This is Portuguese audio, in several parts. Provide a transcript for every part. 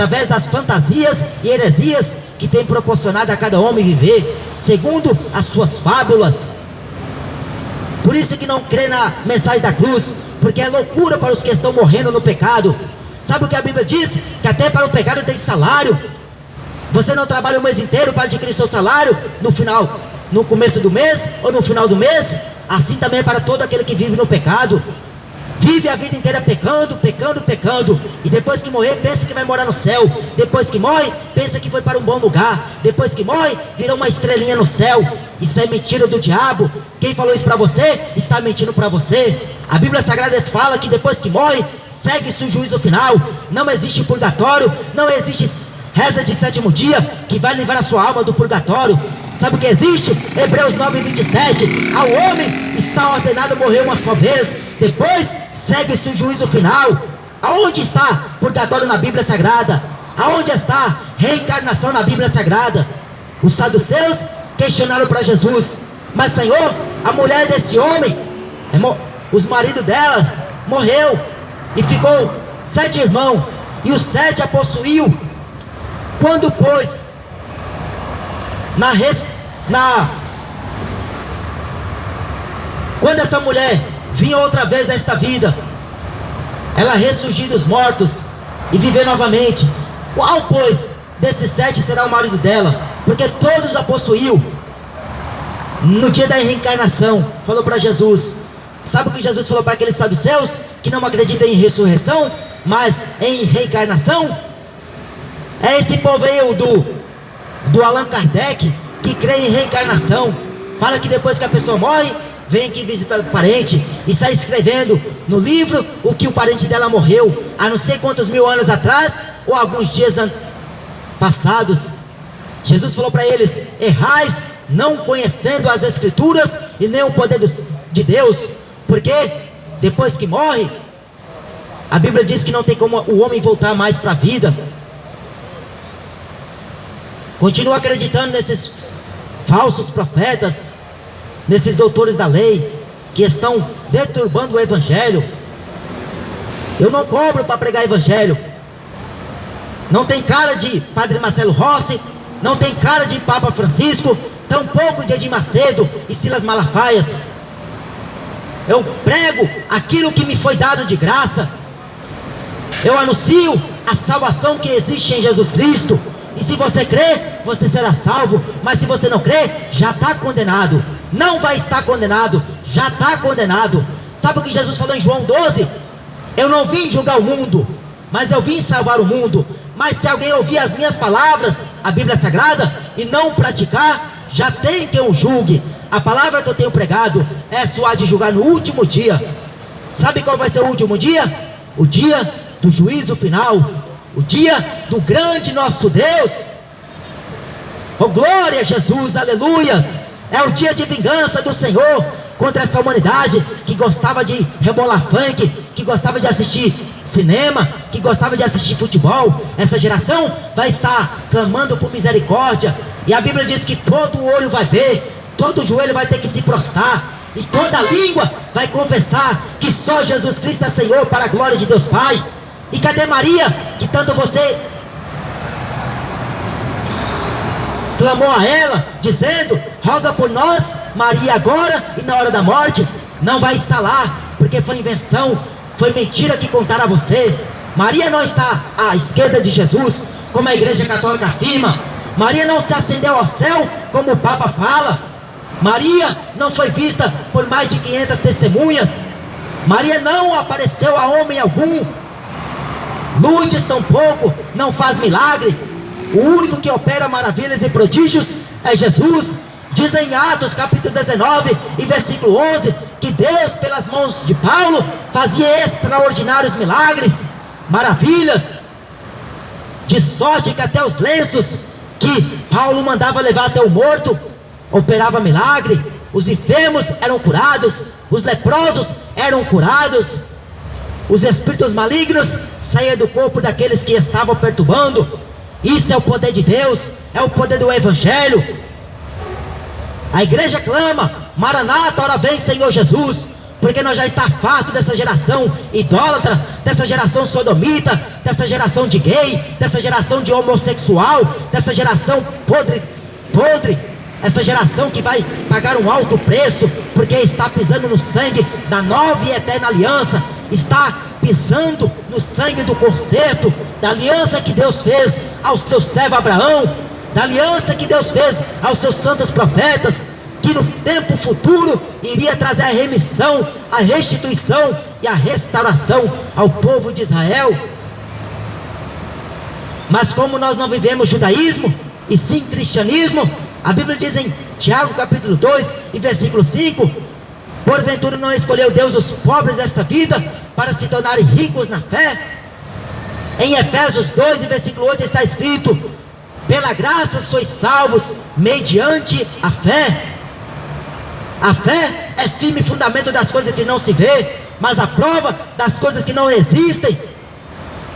através das fantasias e heresias que tem proporcionado a cada homem viver segundo as suas fábulas. Por isso que não crê na mensagem da cruz, porque é loucura para os que estão morrendo no pecado. Sabe o que a Bíblia diz? Que até para o pecado tem salário. Você não trabalha o mês inteiro para adquirir seu salário no final, no começo do mês ou no final do mês? Assim também é para todo aquele que vive no pecado. Vive a vida inteira pecando, pecando, pecando, e depois que morrer pensa que vai morar no céu. Depois que morre, pensa que foi para um bom lugar. Depois que morre, virou uma estrelinha no céu. Isso é mentira do diabo. Quem falou isso para você, está mentindo para você. A Bíblia Sagrada fala que depois que morre, segue-se o juízo final. Não existe purgatório, não existe reza de sétimo dia que vai livrar a sua alma do purgatório. Sabe o que existe? Hebreus 9:27. Ao homem está ordenado morrer uma só vez, depois segue-se o juízo final. Aonde está purgatório na Bíblia Sagrada? Aonde está reencarnação na Bíblia Sagrada? Os saduceus questionaram para Jesus: mas Senhor, a mulher desse homem, os maridos dela morreu, e ficou 7 irmãos, e os 7 a possuiu. Quando, pois, quando essa mulher vinha outra vez a esta vida, ela ressurgiu dos mortos e viver novamente, qual, pois, desses 7 será o marido dela? Porque todos a possuiu. No dia da reencarnação, falou para Jesus. Sabe o que Jesus falou para aqueles saduceus que não acreditam em ressurreição, mas em reencarnação? É esse povo aí do Allan Kardec, que crê em reencarnação. Fala que depois que a pessoa morre, vem aqui visitar o parente e sai escrevendo no livro o que o parente dela morreu há não sei quantos mil anos atrás, ou alguns dias passados. Jesus falou para eles: errais, não conhecendo as Escrituras e nem o poder de Deus, porque depois que morre, a Bíblia diz que não tem como o homem voltar mais para a vida. Continua acreditando nesses falsos profetas, nesses doutores da lei, que estão deturbando o Evangelho. Eu não cobro para pregar Evangelho. Não tem cara de Padre Marcelo Rossi, não tem cara de Papa Francisco, tampouco de Edir Macedo e Silas Malafaias. Eu prego aquilo que me foi dado de graça. Eu anuncio a salvação que existe em Jesus Cristo. E se você crê, você será salvo. Mas se você não crê, já está condenado. Não vai estar condenado, já está condenado. Sabe o que Jesus falou em João 12? Eu não vim julgar o mundo, mas eu vim salvar o mundo. Mas se alguém ouvir as minhas palavras, a Bíblia Sagrada, e não praticar, já tem quem o julgue. A palavra que eu tenho pregado é sua de julgar no último dia. Sabe qual vai ser o último dia? O dia do juízo final, o dia do grande nosso Deus. Oh, glória a Jesus, aleluias. É o dia de vingança do Senhor contra essa humanidade que gostava de rebolar funk, que gostava de assistir cinema, que gostava de assistir futebol. Essa geração vai estar clamando por misericórdia. E a Bíblia diz que todo olho vai ver, todo joelho vai ter que se prostrar, e toda língua vai confessar que só Jesus Cristo é Senhor, para a glória de Deus Pai. E cadê Maria, que tanto você clamou a ela, dizendo: roga por nós, Maria, agora e na hora da morte? Não vai estar lá, porque foi invenção, foi mentira que contaram a você. Maria não está à esquerda de Jesus, como a Igreja Católica afirma. Maria não se ascendeu ao céu, como o Papa fala. Maria não foi vista por mais de 500 testemunhas. Maria não apareceu a homem algum. Lourdes tampouco não faz milagre. O único que opera maravilhas e prodígios é Jesus. Diz em Atos capítulo 19 e versículo 11 que Deus, pelas mãos de Paulo, fazia extraordinários milagres, maravilhas, de sorte que até os lenços que Paulo mandava levar até o morto operava milagre. Os enfermos eram curados, os leprosos eram curados, os espíritos malignos saíam do corpo daqueles que estavam perturbando. Isso é o poder de Deus, é o poder do Evangelho. A igreja clama: Maranata, ora vem Senhor Jesus. porque nós já está farto dessa geração idólatra, dessa geração sodomita, dessa geração de gay, dessa geração de homossexual, dessa geração podre, essa geração que vai pagar um alto preço, porque está pisando no sangue da nova e eterna aliança, está pisando no sangue do concerto, da aliança que Deus fez ao seu servo Abraão, da aliança que Deus fez aos seus santos profetas, que no tempo futuro iria trazer a remissão, a restituição e a restauração ao povo de Israel. Mas como nós não vivemos judaísmo, e sim cristianismo, a Bíblia diz em Tiago capítulo 2 e versículo 5: porventura não escolheu Deus os pobres desta vida para se tornarem ricos na fé? Em Efésios 2 e versículo 8 está escrito: pela graça sois salvos mediante a fé. A fé é firme fundamento das coisas que não se vê, mas a prova das coisas que não existem.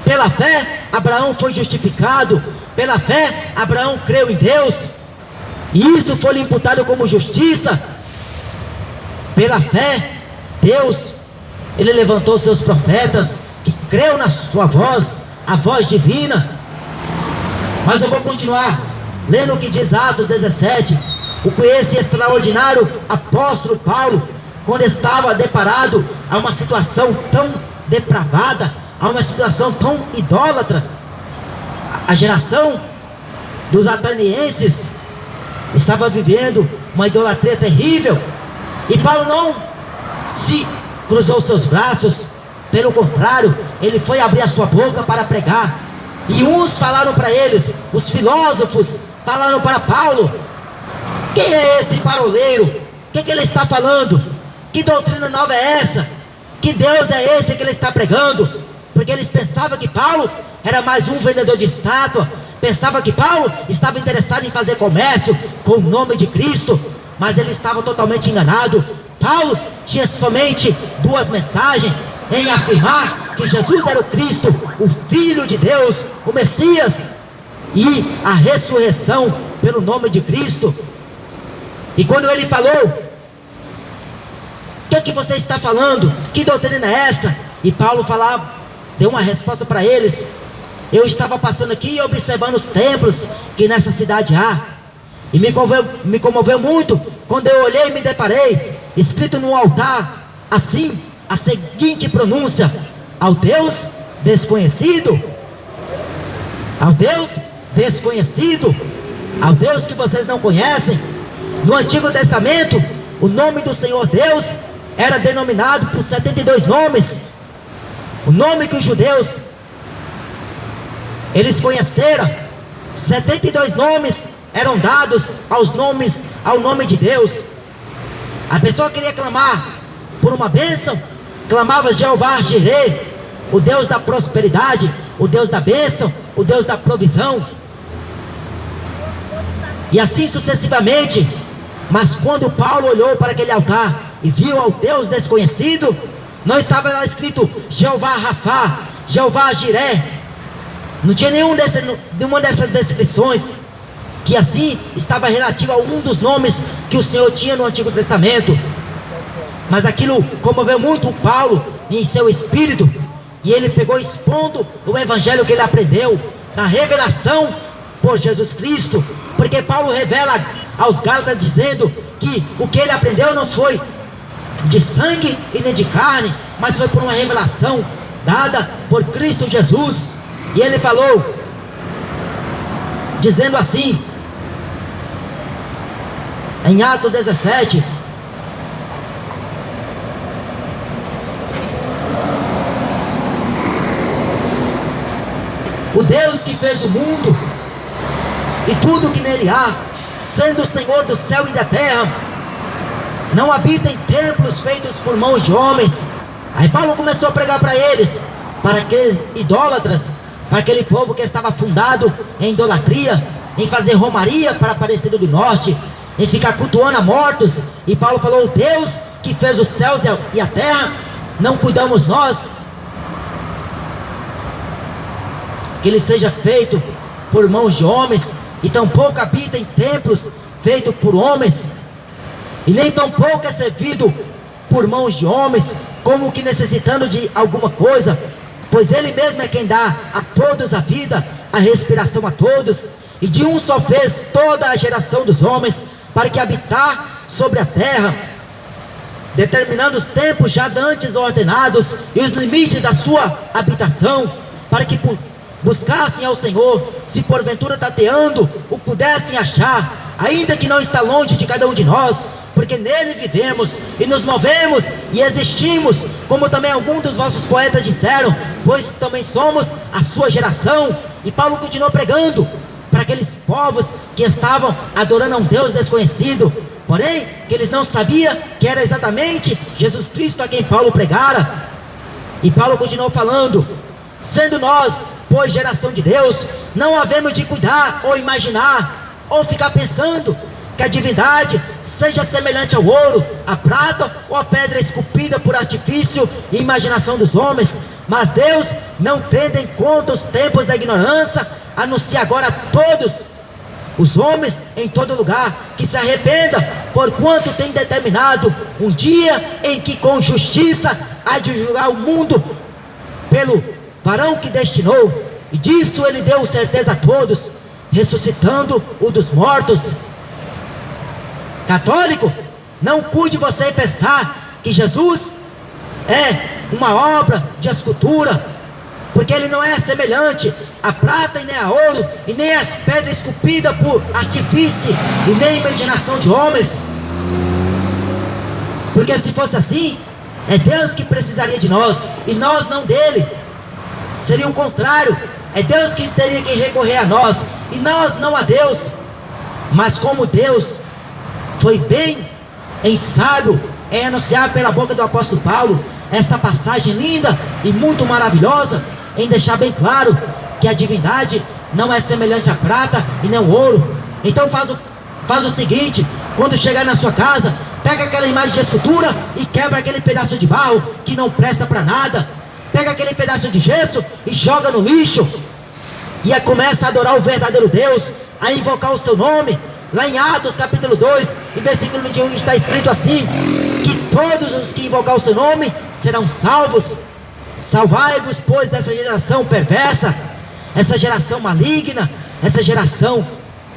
Pela fé Abraão foi justificado, pela fé Abraão creu em Deus, e isso foi lhe imputado como justiça. Pela fé Deus, Ele levantou seus profetas, que creu na sua voz, a voz divina. Mas eu vou continuar lendo o que diz Atos 17. Esse extraordinário apóstolo Paulo, quando estava deparado a uma situação tão depravada, a uma situação tão idólatra, a geração dos atenienses estava vivendo uma idolatria terrível, e Paulo não se cruzou seus braços, pelo contrário, ele foi abrir a sua boca para pregar, e uns falaram para eles, os filósofos falaram para Paulo: quem é esse paroleiro? O que ele está falando? Que doutrina nova é essa? Que Deus é esse que ele está pregando? Porque eles pensavam que Paulo era mais um vendedor de estátua, pensavam que Paulo estava interessado em fazer comércio com o nome de Cristo, mas ele estava totalmente enganado. Paulo tinha somente duas mensagens: em afirmar que Jesus era o Cristo, o Filho de Deus, o Messias, e a ressurreição pelo nome de Cristo. E quando ele falou: o que você está falando? Que doutrina é essa? E Paulo deu uma resposta para eles: eu estava passando aqui e observando os templos que nessa cidade há, e me comoveu muito quando eu olhei e me deparei, escrito no altar, assim, a seguinte pronúncia: ao Deus desconhecido, ao Deus desconhecido, ao Deus que vocês não conhecem. No Antigo Testamento, o nome do Senhor Deus era denominado por 72 nomes. O nome que os judeus eles conheceram, 72 nomes eram dados ao nome de Deus. A pessoa queria clamar por uma bênção, clamava Jeová Jireh, o Deus da prosperidade, o Deus da bênção, o Deus da provisão, e assim sucessivamente. Mas quando Paulo olhou para aquele altar e viu ao Deus desconhecido, não estava lá escrito Jeová Rafá, Jeová Jireh, não tinha nenhuma dessas descrições, que assim estava relativo a um dos nomes que o Senhor tinha no Antigo Testamento. Mas aquilo comoveu muito o Paulo em seu espírito, e ele pegou expondo o evangelho que ele aprendeu, na revelação por Jesus Cristo, porque Paulo revela aos Gálatas dizendo que o que ele aprendeu não foi de sangue e nem de carne, mas foi por uma revelação dada por Cristo Jesus. E ele falou, dizendo assim, em Atos 17: o Deus que fez o mundo e tudo que nele há, sendo o Senhor do céu e da terra, não habita em templos feitos por mãos de homens. Aí Paulo começou a pregar para eles, para aqueles idólatras, para aquele povo que estava fundado em idolatria, em fazer romaria para Aparecida do Norte, em ficar cultuando a mortos. E Paulo falou: o Deus que fez os céus e a terra, não cuidamos nós que ele seja feito por mãos de homens, e tampouco habita em templos feitos por homens, e nem tampouco é servido por mãos de homens, como que necessitando de alguma coisa, pois Ele mesmo é quem dá a todos a vida, a respiração a todos, e de um só fez toda a geração dos homens, para que habitar sobre a terra, determinando os tempos já dantes ordenados, e os limites da sua habitação, para que buscassem ao Senhor, se porventura tateando o pudessem achar, ainda que não está longe de cada um de nós, porque nele vivemos e nos movemos e existimos, como também alguns dos vossos poetas disseram, pois também somos a sua geração. E Paulo continuou pregando para aqueles povos que estavam adorando a um Deus desconhecido, porém que eles não sabiam que era exatamente Jesus Cristo a quem Paulo pregara. E Paulo continuou falando: sendo nós, pois, geração de Deus, não havemos de cuidar ou imaginar ou ficar pensando que a divindade seja semelhante ao ouro, à prata ou à pedra esculpida por artifício e imaginação dos homens, mas Deus, não tendo em conta os tempos da ignorância, anuncia agora a todos os homens em todo lugar que se arrependam, porquanto tem determinado um dia em que com justiça há de julgar o mundo pelo varão que destinou, e disso ele deu certeza a todos, ressuscitando o dos mortos. Católico, não cuide você pensar que Jesus é uma obra de escultura, porque ele não é semelhante à prata e nem a ouro, e nem às pedras esculpidas por artifício e nem imaginação de homens, porque se fosse assim, é Deus que precisaria de nós, e nós não dele. Seria o contrário, é Deus que teria que recorrer a nós, e nós não a Deus. Mas como Deus foi bem em sábio em anunciar pela boca do apóstolo Paulo esta passagem linda e muito maravilhosa, em deixar bem claro que a divindade não é semelhante à prata e nem ao ouro. Então faz o seguinte: quando chegar na sua casa, pega aquela imagem de escultura e quebra aquele pedaço de barro que não presta para nada, pega aquele pedaço de gesso e joga no lixo, e aí começa a adorar o verdadeiro Deus, a invocar o seu nome. Lá em Atos capítulo 2, e versículo 21, está escrito assim: que todos os que invocar o seu nome serão salvos. Salvai-vos, pois, dessa geração perversa, essa geração maligna, essa geração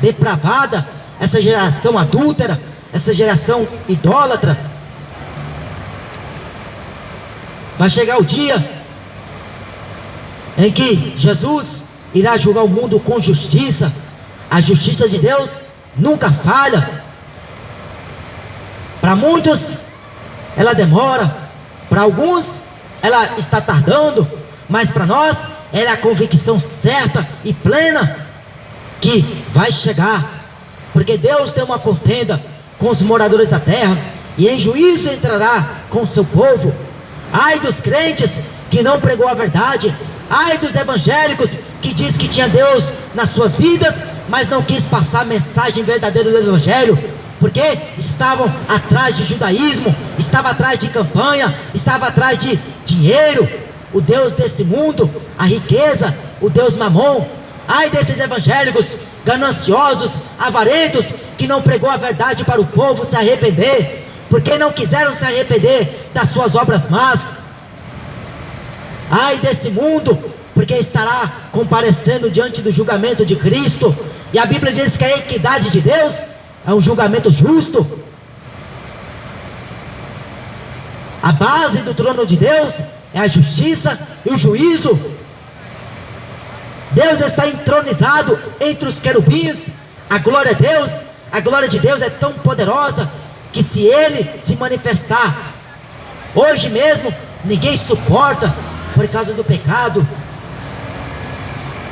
depravada, essa geração adúltera, essa geração idólatra. Vai chegar o dia em que Jesus irá julgar o mundo com justiça. A justiça de Deus nunca falha. Para muitos ela demora, para alguns ela está tardando, mas para nós ela é a convicção certa e plena que vai chegar, porque Deus tem uma contenda com os moradores da terra, e em juízo entrará com o seu povo. Ai dos crentes que não pregou a verdade, ai dos evangélicos que diz que tinha Deus nas suas vidas, mas não quis passar a mensagem verdadeira do evangelho, porque estavam atrás de judaísmo, estava atrás de campanha, estava atrás de dinheiro, o Deus desse mundo, a riqueza, o Deus Mamon. Ai desses evangélicos gananciosos, avarentos, que não pregou a verdade para o povo se arrepender, porque não quiseram se arrepender das suas obras más. Ai desse mundo, porque estará comparecendo diante do julgamento de Cristo, e a Bíblia diz que a equidade de Deus é um julgamento justo. A base do trono de Deus é a justiça e o juízo. Deus está entronizado entre os querubins. A glória de Deus é tão poderosa que se Ele se manifestar hoje mesmo, ninguém suporta por causa do pecado.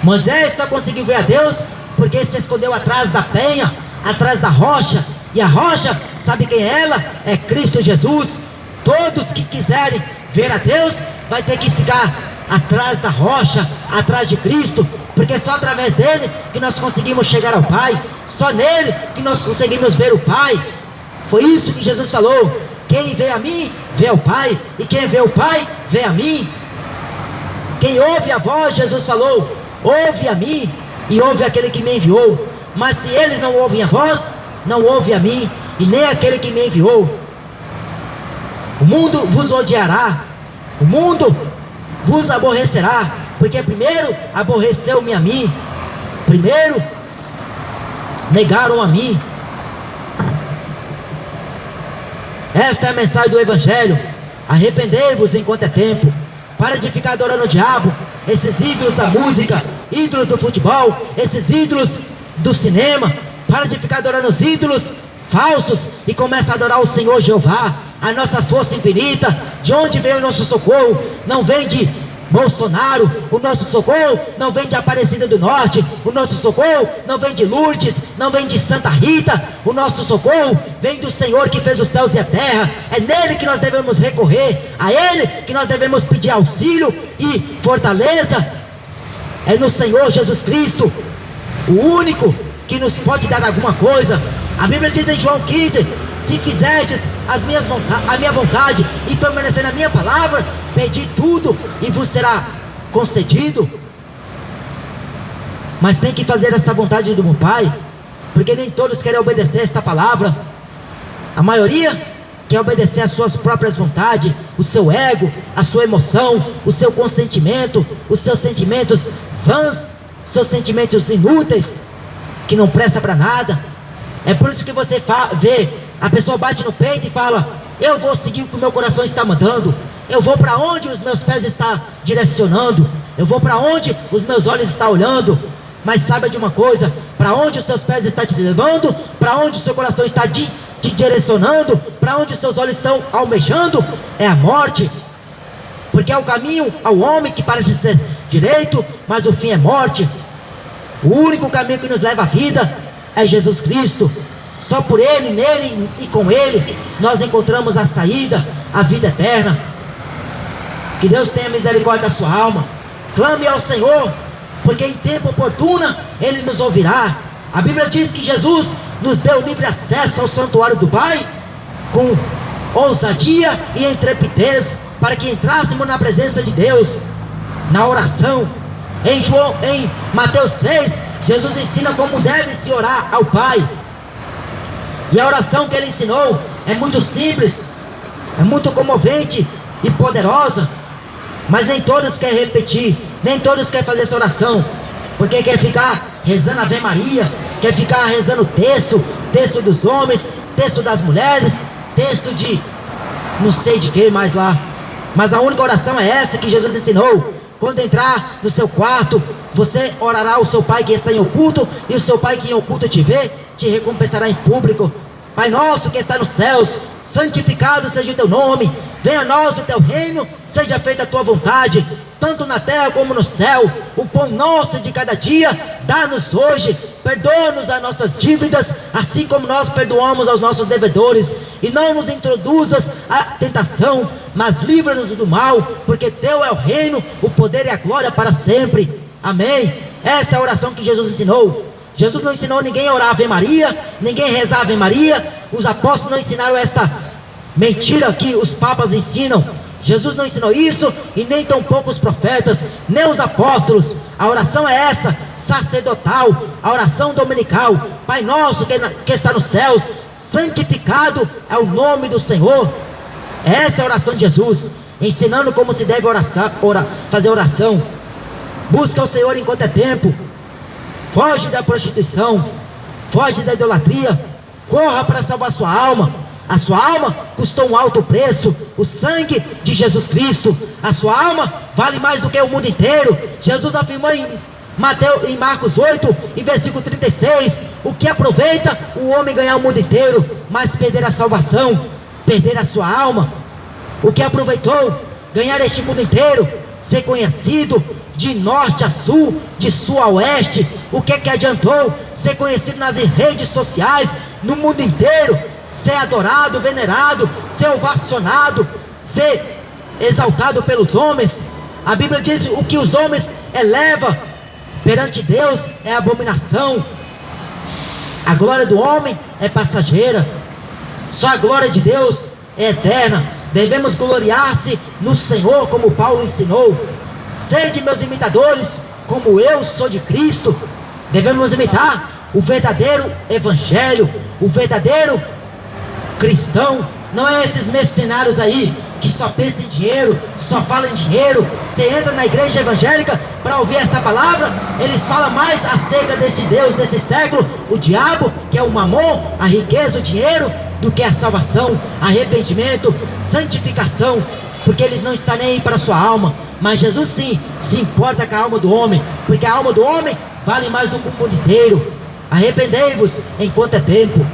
Moisés só conseguiu ver a Deus porque se escondeu atrás da penha, atrás da rocha, e a rocha, sabe quem é ela? É Cristo Jesus. Todos que quiserem ver a Deus vai ter que ficar atrás da rocha, atrás de Cristo, porque só através dele que nós conseguimos chegar ao Pai, só nele que nós conseguimos ver o Pai. Foi isso que Jesus falou: quem vê a mim, vê o Pai, e quem vê o Pai, vê a mim. Quem ouve a voz, Jesus falou, ouve a mim e ouve aquele que me enviou. Mas se eles não ouvem a voz, não ouve a mim e nem aquele que me enviou. O mundo vos odiará, o mundo vos aborrecerá, porque primeiro aborreceu-me a mim, primeiro negaram a mim. Esta é a mensagem do Evangelho. Arrependei-vos enquanto é tempo. Para de ficar adorando o diabo, esses ídolos da música, ídolos do futebol, esses ídolos do cinema. Para de ficar adorando os ídolos falsos e começa a adorar o Senhor Jeová, a nossa força infinita. De onde vem o nosso socorro? Não vem de Bolsonaro, o nosso socorro não vem de Aparecida do Norte, o nosso socorro não vem de Lourdes, não vem de Santa Rita, o nosso socorro vem do Senhor que fez os céus e a terra. É nele que nós devemos recorrer, a Ele que nós devemos pedir auxílio e fortaleza. É no Senhor Jesus Cristo, o único que nos pode dar alguma coisa. A Bíblia diz em João 15: se fizerdes a minha vontade e permanecer na minha palavra, pedi tudo e vos será concedido. Mas tem que fazer essa vontade do meu Pai, porque nem todos querem obedecer esta palavra. A maioria quer obedecer às suas próprias vontades, o seu ego, a sua emoção, o seu consentimento, os seus sentimentos vãs, seus sentimentos inúteis, que não presta para nada. É por isso que você vê, a pessoa bate no peito e fala: eu vou seguir o que o meu coração está mandando, eu vou para onde os meus pés estão direcionando, eu vou para onde os meus olhos estão olhando. Mas saiba de uma coisa: para onde os seus pés estão te levando, para onde o seu coração está te direcionando, para onde os seus olhos estão almejando, é a morte. Porque é o caminho ao homem que parece ser direito, mas o fim é morte. O único caminho que nos leva à vida é Jesus Cristo. Só por Ele, nele e com Ele nós encontramos a saída, a vida eterna. Que Deus tenha misericórdia da sua alma. Clame ao Senhor, porque em tempo oportuno Ele nos ouvirá. A Bíblia diz que Jesus nos deu livre acesso ao santuário do Pai, com ousadia e intrepidez, para que entrássemos na presença de Deus, na oração. Em Mateus 6, Jesus ensina como deve se orar ao Pai. E a oração que Ele ensinou é muito simples, é muito comovente e poderosa. Mas nem todos querem repetir, nem todos querem fazer essa oração, porque quer ficar rezando Ave Maria, quer ficar rezando texto dos homens, texto das mulheres, texto de não sei de que mais lá. Mas a única oração é essa que Jesus ensinou. Quando entrar no seu quarto, você orará ao seu Pai que está em oculto, e o seu Pai que em oculto te vê, te recompensará em público. Pai nosso que está nos céus, santificado seja o teu nome, venha a nós o teu reino, seja feita a tua vontade, tanto na terra como no céu. O pão nosso de cada dia dá-nos hoje, perdoa-nos as nossas dívidas, assim como nós perdoamos aos nossos devedores, e não nos introduzas à tentação, mas livra-nos do mal, porque teu é o reino, o poder e a glória para sempre. Amém. Esta é a oração que Jesus ensinou. Jesus não ensinou ninguém a orar Ave Maria, ninguém rezar Ave Maria. Os apóstolos não ensinaram esta mentira que os papas ensinam. Jesus não ensinou isso, e nem tampouco os profetas, nem os apóstolos. A oração é essa, sacerdotal, a oração dominical. Pai nosso que está nos céus, santificado é o nome do Senhor. Essa é a oração de Jesus, ensinando como se deve fazer oração. Busca o Senhor enquanto é tempo. Foge da prostituição, foge da idolatria, corra para salvar sua alma. A sua alma custou um alto preço, o sangue de Jesus Cristo. A sua alma vale mais do que o mundo inteiro. Jesus afirmou em Marcos 8, em versículo 36, o que aproveita o homem ganhar o mundo inteiro, mas perder a salvação, perder a sua alma? O que aproveitou ganhar este mundo inteiro, ser conhecido de norte a sul, de sul a oeste? O que adiantou ser conhecido nas redes sociais, no mundo inteiro, ser adorado, venerado, ser ovacionado, ser exaltado pelos homens? A Bíblia diz: o que os homens elevam perante Deus é abominação. A glória do homem é passageira, só a glória de Deus é eterna. Devemos gloriar-se no Senhor, como Paulo ensinou. Sede meus imitadores, como eu sou de Cristo. Devemos imitar o verdadeiro evangelho, o verdadeiro cristão, Não é esses mercenários aí que só pensam em dinheiro, só falam em dinheiro. Você entra na igreja evangélica para ouvir esta palavra, eles falam mais acerca desse Deus desse século, o diabo, que é o mamon, a riqueza, o dinheiro, do que a salvação, arrependimento, santificação, porque eles não estão nem aí para a sua alma. Mas Jesus sim se importa com a alma do homem, porque a alma do homem vale mais do que o mundo inteiro. Arrependei-vos enquanto é tempo.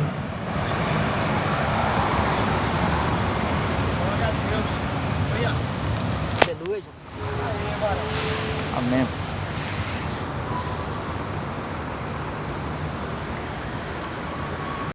Amém.